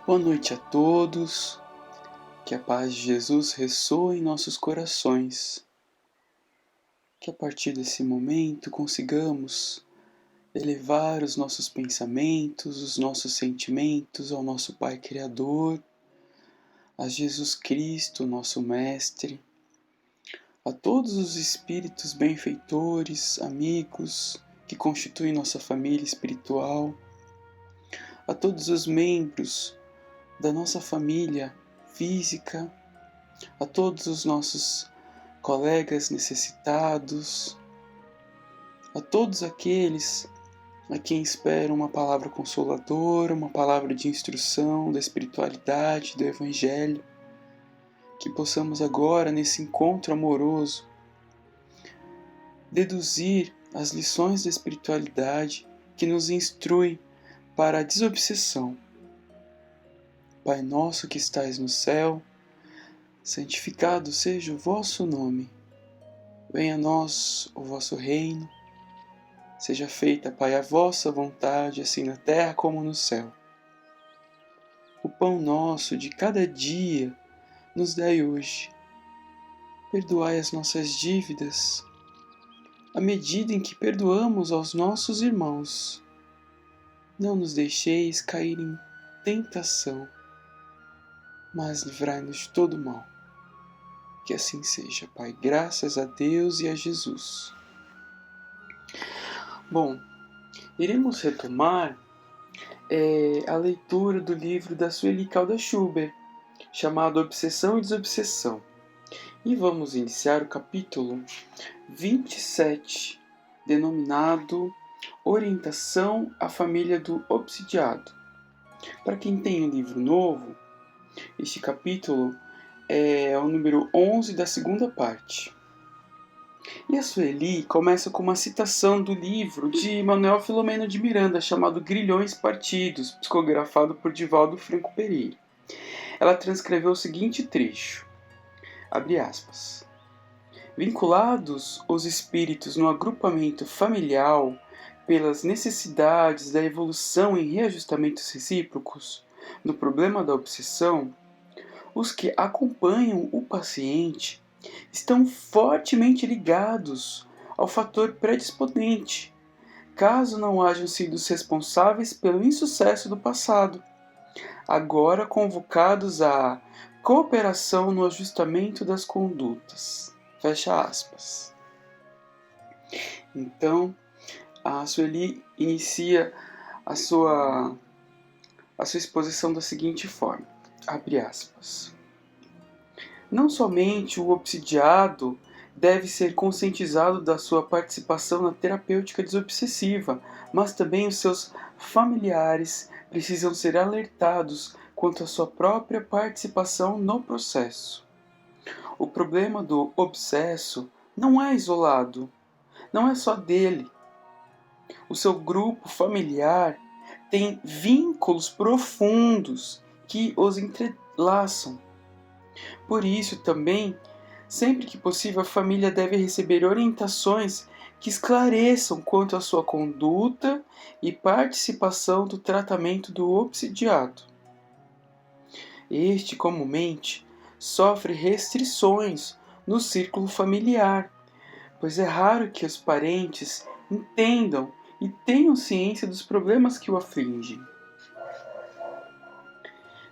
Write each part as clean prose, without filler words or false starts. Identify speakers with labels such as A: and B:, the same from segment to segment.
A: Boa noite a todos, que a paz de Jesus ressoe em nossos corações, que a partir desse momento consigamos elevar os nossos pensamentos, os nossos sentimentos ao nosso Pai Criador, a Jesus Cristo, nosso Mestre, a todos os espíritos benfeitores, amigos que constituem nossa família espiritual, a todos os membros da nossa família física, a todos os nossos colegas necessitados, a todos aqueles a quem espera uma palavra consoladora, uma palavra de instrução da espiritualidade, do Evangelho, que possamos agora, nesse encontro amoroso, deduzir as lições da espiritualidade que nos instrui para a desobsessão. Pai nosso que estais no céu, santificado seja o vosso nome. Venha a nós o vosso reino. Seja feita, Pai, a vossa vontade, assim na terra como no céu. O pão nosso de cada dia nos dai hoje. Perdoai as nossas dívidas, à medida em que perdoamos aos nossos irmãos. Não nos deixeis cair em tentação, mas livrai-nos de todo mal. Que assim seja, Pai, graças a Deus e a Jesus. Bom, iremos retomar a leitura do livro da Sueli Caldas Schubert, chamado Obsessão e Desobsessão. E vamos iniciar o capítulo 27, denominado Orientação à Família do Obsidiado. Para quem tem um livro novo, este capítulo é o número 11 da segunda parte. E a Sueli começa com uma citação do livro de Manuel Filomeno de Miranda, chamado Grilhões Partidos, psicografado por Divaldo Franco Pereira. Ela transcreveu o seguinte trecho, abre aspas, vinculados os espíritos no agrupamento familiar pelas necessidades da evolução em reajustamentos recíprocos, no problema da obsessão, os que acompanham o paciente estão fortemente ligados ao fator predisponente, caso não hajam sido os responsáveis pelo insucesso do passado, agora convocados à cooperação no ajustamento das condutas. Fecha aspas. Então, a Sueli inicia a sua exposição da seguinte forma, abre aspas. Não somente o obsidiado deve ser conscientizado da sua participação na terapêutica desobsessiva, mas também os seus familiares precisam ser alertados quanto à sua própria participação no processo. O problema do obsesso não é isolado, não é só dele. O seu grupo familiar tem vínculos profundos que os entrelaçam. Por isso, também, sempre que possível, a família deve receber orientações que esclareçam quanto à sua conduta e participação do tratamento do obsidiado. Este, comumente, sofre restrições no círculo familiar, pois é raro que os parentes entendam e tenham ciência dos problemas que o afligem.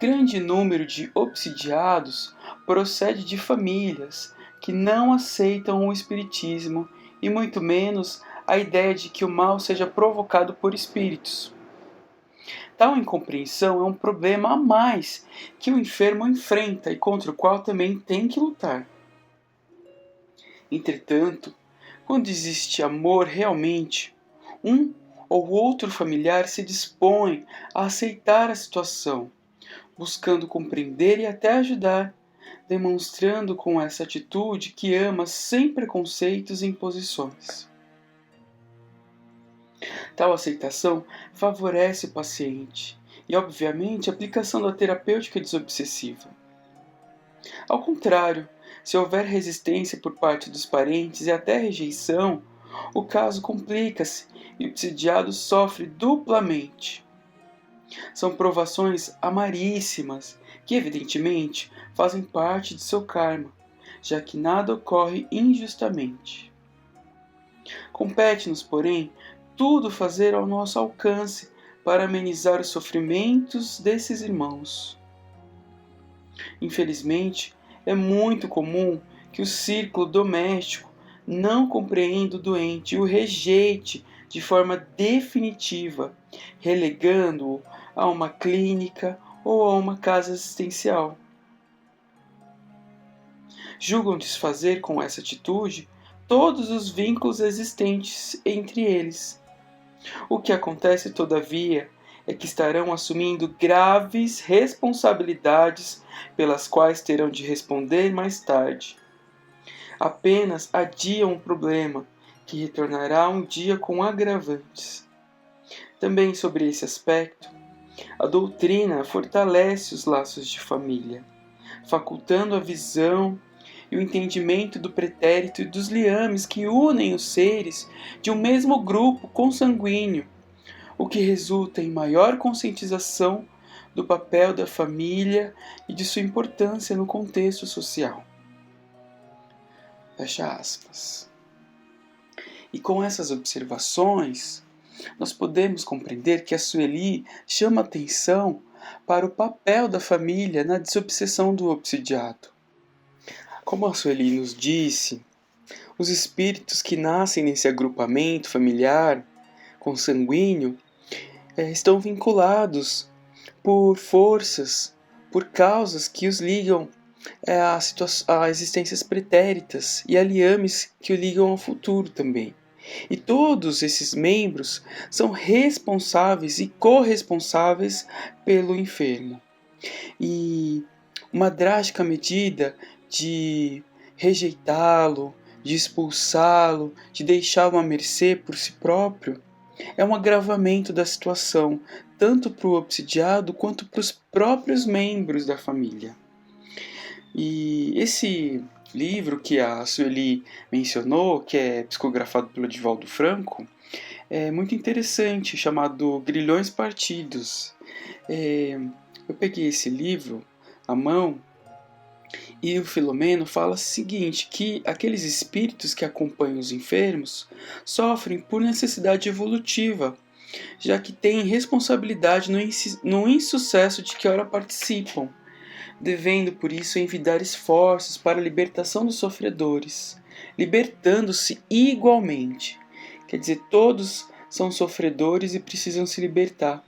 A: Grande número de obsidiados procede de famílias que não aceitam o espiritismo e muito menos a ideia de que o mal seja provocado por espíritos. Tal incompreensão é um problema a mais que o enfermo enfrenta e contra o qual também tem que lutar. Entretanto, quando existe amor realmente, um ou outro familiar se dispõe a aceitar a situação, buscando compreender e até ajudar, demonstrando com essa atitude que ama sem preconceitos e imposições. Tal aceitação favorece o paciente e, obviamente, a aplicação da terapêutica desobsessiva. Ao contrário, se houver resistência por parte dos parentes e até rejeição, o caso complica-se e o obsidiado sofre duplamente. São provações amaríssimas, que evidentemente fazem parte de seu karma, já que nada ocorre injustamente. Compete-nos, porém, tudo fazer ao nosso alcance para amenizar os sofrimentos desses irmãos. Infelizmente, é muito comum que o círculo doméstico não compreenda o doente e o rejeite de forma definitiva, relegando-o a uma clínica ou a uma casa assistencial. Julgam desfazer com essa atitude todos os vínculos existentes entre eles. O que acontece, todavia, é que estarão assumindo graves responsabilidades pelas quais terão de responder mais tarde. Apenas adiam um problema que retornará um dia com agravantes. Também sobre esse aspecto, a doutrina fortalece os laços de família, facultando a visão e o entendimento do pretérito e dos liames que unem os seres de um mesmo grupo consanguíneo, o que resulta em maior conscientização do papel da família e de sua importância no contexto social. Fecha aspas. E com essas observações, nós podemos compreender que a Sueli chama atenção para o papel da família na desobsessão do obsidiado. Como a Sueli nos disse, os espíritos que nascem nesse agrupamento familiar consanguíneo estão vinculados por forças, por causas que os ligam a existências pretéritas e a liames que o ligam ao futuro também. E todos esses membros são responsáveis e corresponsáveis pelo enfermo. E uma drástica medida de rejeitá-lo, de expulsá-lo, de deixá-lo à mercê por si próprio, é um agravamento da situação, tanto para o obsidiado quanto para os próprios membros da família. E esse livro que a Sueli mencionou, que é psicografado pelo Divaldo Franco, é muito interessante, chamado Grilhões Partidos. Eu peguei esse livro à mão e o Filomeno fala o seguinte, que aqueles espíritos que acompanham os enfermos sofrem por necessidade evolutiva, já que têm responsabilidade no insucesso de que ora participam, devendo por isso envidar esforços para a libertação dos sofredores, libertando-se igualmente. Quer dizer, todos são sofredores e precisam se libertar.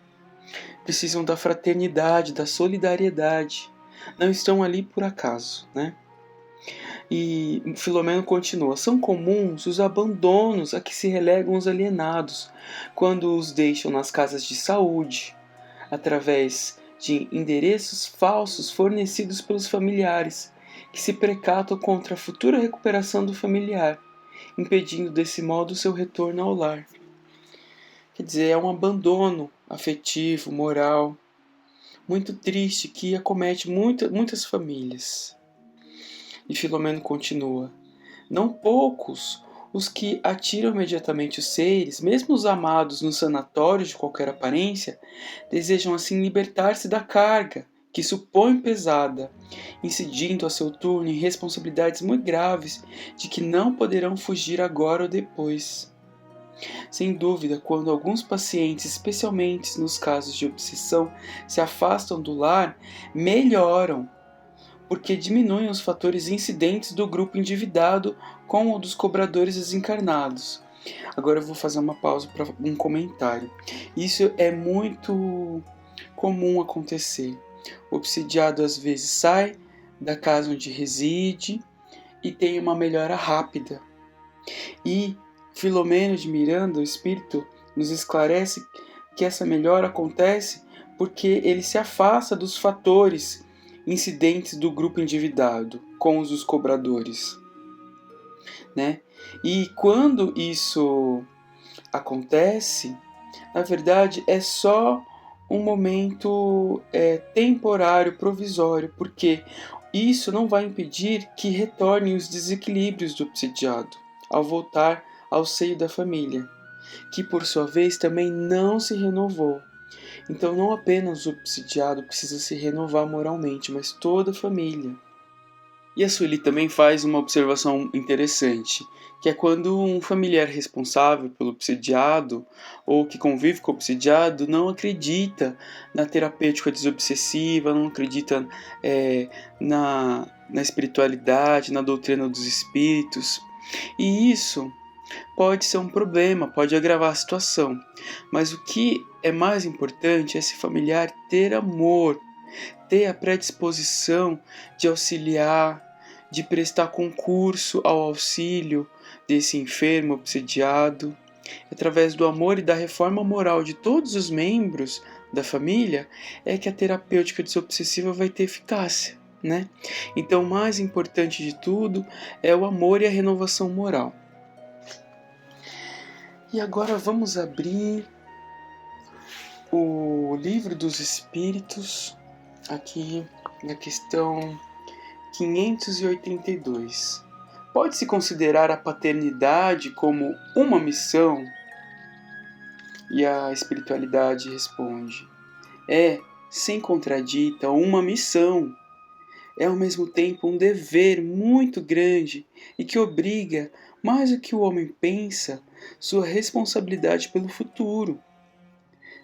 A: Precisam da fraternidade, da solidariedade. Não estão ali por acaso, né? E Filomeno continua: são comuns os abandonos a que se relegam os alienados, quando os deixam nas casas de saúde, através de endereços falsos fornecidos pelos familiares, que se precatam contra a futura recuperação do familiar, impedindo desse modo seu retorno ao lar. Quer dizer, é um abandono afetivo, moral, muito triste que acomete muitas famílias. E Filomeno continua: não poucos os que atiram imediatamente os seres, mesmo os amados no sanatório de qualquer aparência, desejam assim libertar-se da carga que supõe pesada, incidindo a seu turno em responsabilidades muito graves de que não poderão fugir agora ou depois. Sem dúvida, quando alguns pacientes, especialmente nos casos de obsessão, se afastam do lar, melhoram, porque diminuem os fatores incidentes do grupo endividado com o dos cobradores desencarnados. Agora eu vou fazer uma pausa para um comentário. Isso é muito comum acontecer. O obsidiado às vezes sai da casa onde reside e tem uma melhora rápida. E Filomeno de Miranda, o espírito, nos esclarece que essa melhora acontece porque ele se afasta dos fatores incidentes do grupo endividado com os dos cobradores, né? E quando isso acontece, na verdade é só um momento temporário, provisório, porque isso não vai impedir que retornem os desequilíbrios do obsidiado ao voltar ao seio da família, que por sua vez também não se renovou. Então não apenas o obsidiado precisa se renovar moralmente, mas toda a família. E a Sueli também faz uma observação interessante, que é quando um familiar responsável pelo obsidiado ou que convive com o obsidiado não acredita na terapêutica desobsessiva, não acredita na espiritualidade, na doutrina dos espíritos. E isso pode ser um problema, pode agravar a situação. Mas o que é mais importante é esse familiar ter amor, ter a predisposição de auxiliar, de prestar concurso ao auxílio desse enfermo obsidiado. Através do amor e da reforma moral de todos os membros da família, é que a terapêutica desobsessiva vai ter eficácia, né? Então, o mais importante de tudo é o amor e a renovação moral. E agora vamos abrir o Livro dos Espíritos, aqui na questão 582. Pode-se considerar a paternidade como uma missão? E a espiritualidade responde: é, sem contradita, uma missão. É ao mesmo tempo um dever muito grande e que obriga, mais do que o homem pensa, sua responsabilidade pelo futuro.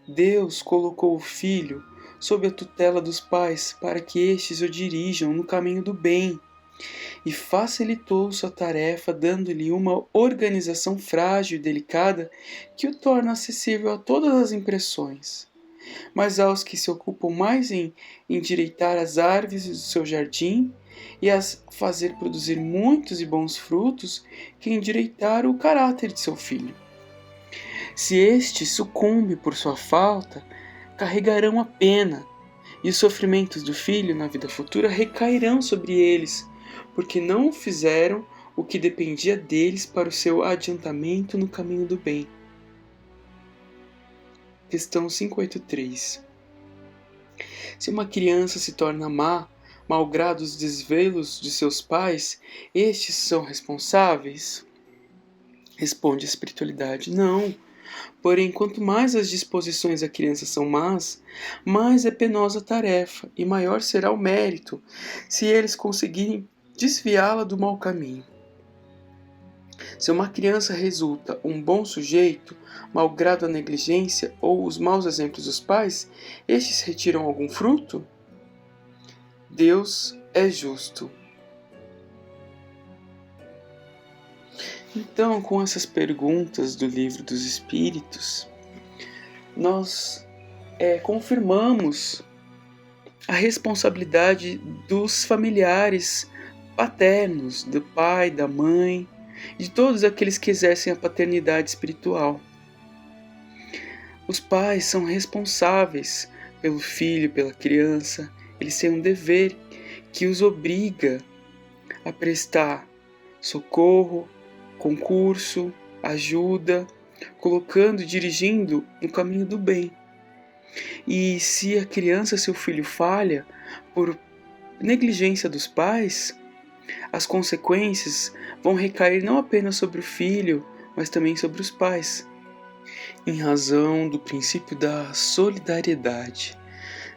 A: Deus colocou o filho sob a tutela dos pais para que estes o dirijam no caminho do bem e facilitou sua tarefa dando-lhe uma organização frágil e delicada que o torna acessível a todas as impressões. Mas aos que se ocupam mais em endireitar as árvores do seu jardim e as fazer produzir muitos e bons frutos que endireitar o caráter de seu filho. Se este sucumbe por sua falta, carregarão a pena, e os sofrimentos do filho na vida futura recairão sobre eles, porque não fizeram o que dependia deles para o seu adiantamento no caminho do bem. Questão 583. Se uma criança se torna má, malgrado os desvelos de seus pais, estes são responsáveis? Responde a espiritualidade: não. Porém, quanto mais as disposições da criança são más, mais é penosa a tarefa e maior será o mérito, se eles conseguirem desviá-la do mau caminho. Se uma criança resulta um bom sujeito, malgrado a negligência ou os maus exemplos dos pais, estes retiram algum fruto? Deus é justo. Então, com essas perguntas do Livro dos Espíritos, nós confirmamos a responsabilidade dos familiares paternos, do pai, da mãe, de todos aqueles que exercem a paternidade espiritual. Os pais são responsáveis pelo filho, pela criança, eles têm um dever que os obriga a prestar socorro, concurso, ajuda, colocando e dirigindo no caminho do bem. E se a criança, seu filho, falha por negligência dos pais, as consequências vão recair não apenas sobre o filho, mas também sobre os pais, em razão do princípio da solidariedade.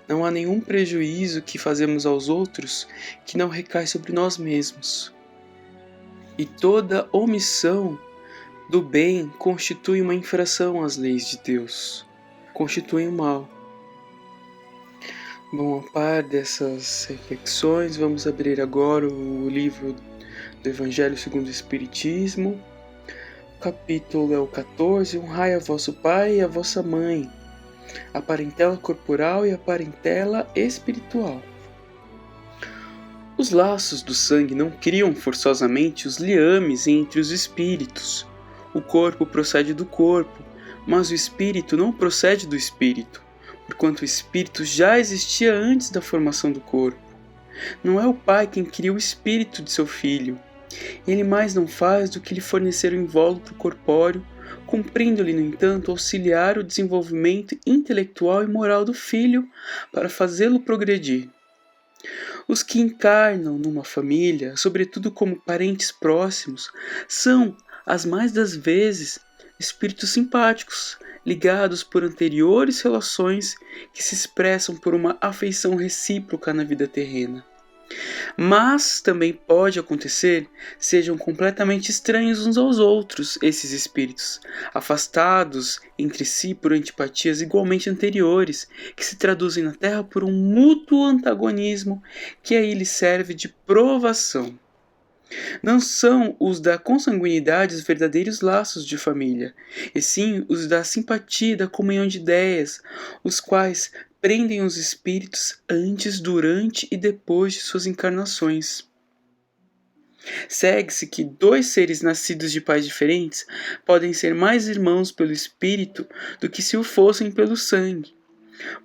A: Não há nenhum prejuízo que fazemos aos outros que não recai sobre nós mesmos. E toda omissão do bem constitui uma infração às leis de Deus, constitui um mal. Bom, a par dessas reflexões, vamos abrir agora o livro do Evangelho segundo o Espiritismo. O capítulo é o 14, honrai a vosso pai e a vossa mãe, a parentela corporal e a parentela espiritual. Os laços do sangue não criam forçosamente os liames entre os espíritos. O corpo procede do corpo, mas o espírito não procede do espírito, porquanto o espírito já existia antes da formação do corpo. Não é o pai quem cria o espírito de seu filho. Ele mais não faz do que lhe fornecer o invólucro corpóreo, cumprindo-lhe, no entanto, auxiliar o desenvolvimento intelectual e moral do filho para fazê-lo progredir. Os que encarnam numa família, sobretudo como parentes próximos, são, as mais das vezes, espíritos simpáticos, ligados por anteriores relações que se expressam por uma afeição recíproca na vida terrena. Mas também pode acontecer sejam completamente estranhos uns aos outros esses espíritos, afastados entre si por antipatias igualmente anteriores, que se traduzem na Terra por um mútuo antagonismo que aí lhe serve de provação. Não são os da consanguinidade os verdadeiros laços de família, e sim os da simpatia e da comunhão de ideias, os quais prendem os espíritos antes, durante e depois de suas encarnações. Segue-se que dois seres nascidos de pais diferentes podem ser mais irmãos pelo espírito do que se o fossem pelo sangue.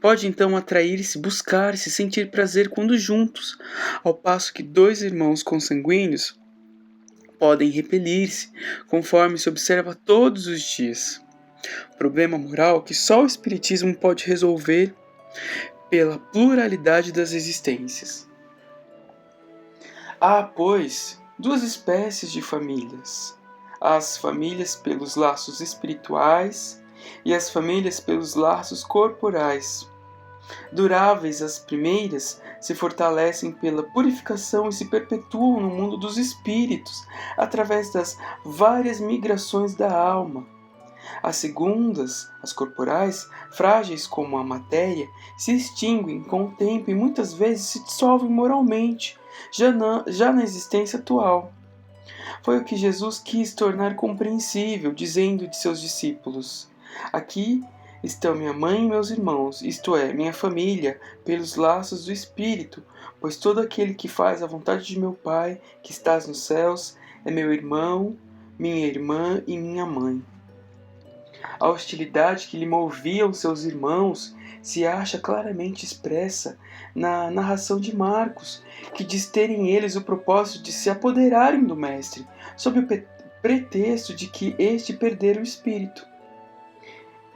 A: Pode então atrair-se, buscar-se, sentir prazer quando juntos, ao passo que dois irmãos consanguíneos podem repelir-se, conforme se observa todos os dias. Problema moral que só o Espiritismo pode resolver pela pluralidade das existências. Há, pois, duas espécies de famílias: as famílias pelos laços espirituais e as famílias pelos laços corporais. Duráveis as primeiras se fortalecem pela purificação e se perpetuam no mundo dos espíritos, através das várias migrações da alma. As segundas, as corporais, frágeis como a matéria, se extinguem com o tempo e muitas vezes se dissolvem moralmente, já na existência atual. Foi o que Jesus quis tornar compreensível, dizendo de seus discípulos: aqui estão minha mãe e meus irmãos, isto é, minha família, pelos laços do Espírito, pois todo aquele que faz a vontade de meu Pai, que estás nos céus, é meu irmão, minha irmã e minha mãe. A hostilidade que lhe moviam seus irmãos se acha claramente expressa na narração de Marcos, que diz terem eles o propósito de se apoderarem do Mestre, sob o pretexto de que este perdera o espírito.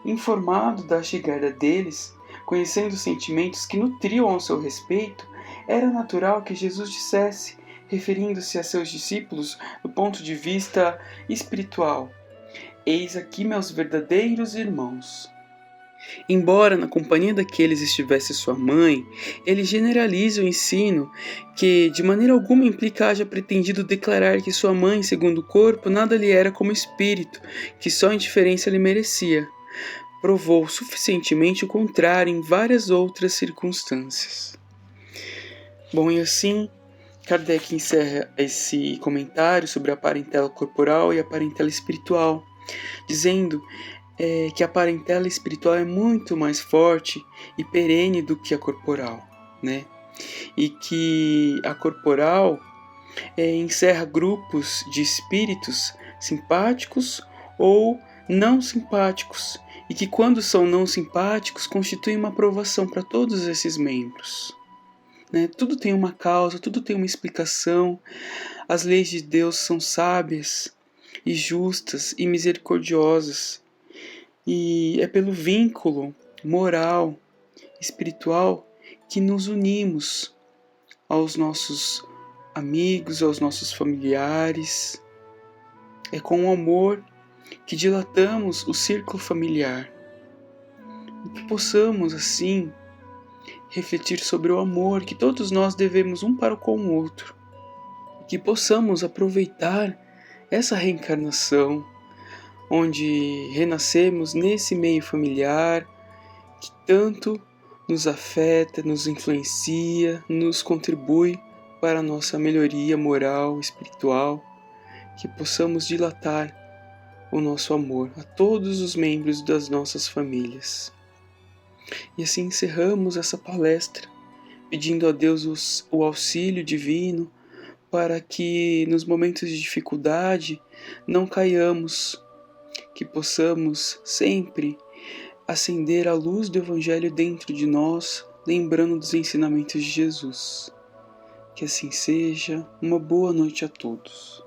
A: Informado da chegada deles, conhecendo os sentimentos que nutriam ao seu respeito, era natural que Jesus dissesse, referindo-se a seus discípulos do ponto de vista espiritual: eis aqui meus verdadeiros irmãos. Embora na companhia daqueles estivesse sua mãe, ele generaliza o ensino que de maneira alguma implica haja pretendido declarar que sua mãe, segundo o corpo, nada lhe era como espírito, que só indiferença lhe merecia. Provou suficientemente o contrário em várias outras circunstâncias. Bom, e assim, Kardec encerra esse comentário sobre a parentela corporal e a parentela espiritual, dizendo que a parentela espiritual é muito mais forte e perene do que a corporal, né? E que a corporal encerra grupos de espíritos simpáticos ou não simpáticos, e que quando são não simpáticos constituem uma provação para todos esses membros. Né? Tudo tem uma causa, tudo tem uma explicação. As leis de Deus são sábias e justas e misericordiosas. E é pelo vínculo moral, espiritual, que nos unimos aos nossos amigos, aos nossos familiares. É com o amor que dilatamos o círculo familiar. E que possamos, assim, refletir sobre o amor que todos nós devemos um para com o outro. E que possamos aproveitar essa reencarnação, onde renascemos nesse meio familiar que tanto nos afeta, nos influencia, nos contribui para a nossa melhoria moral, espiritual, que possamos dilatar o nosso amor a todos os membros das nossas famílias. E assim encerramos essa palestra, pedindo a Deus o auxílio divino para que nos momentos de dificuldade não caiamos, que possamos sempre acender a luz do Evangelho dentro de nós, lembrando dos ensinamentos de Jesus. Que assim seja. Uma boa noite a todos.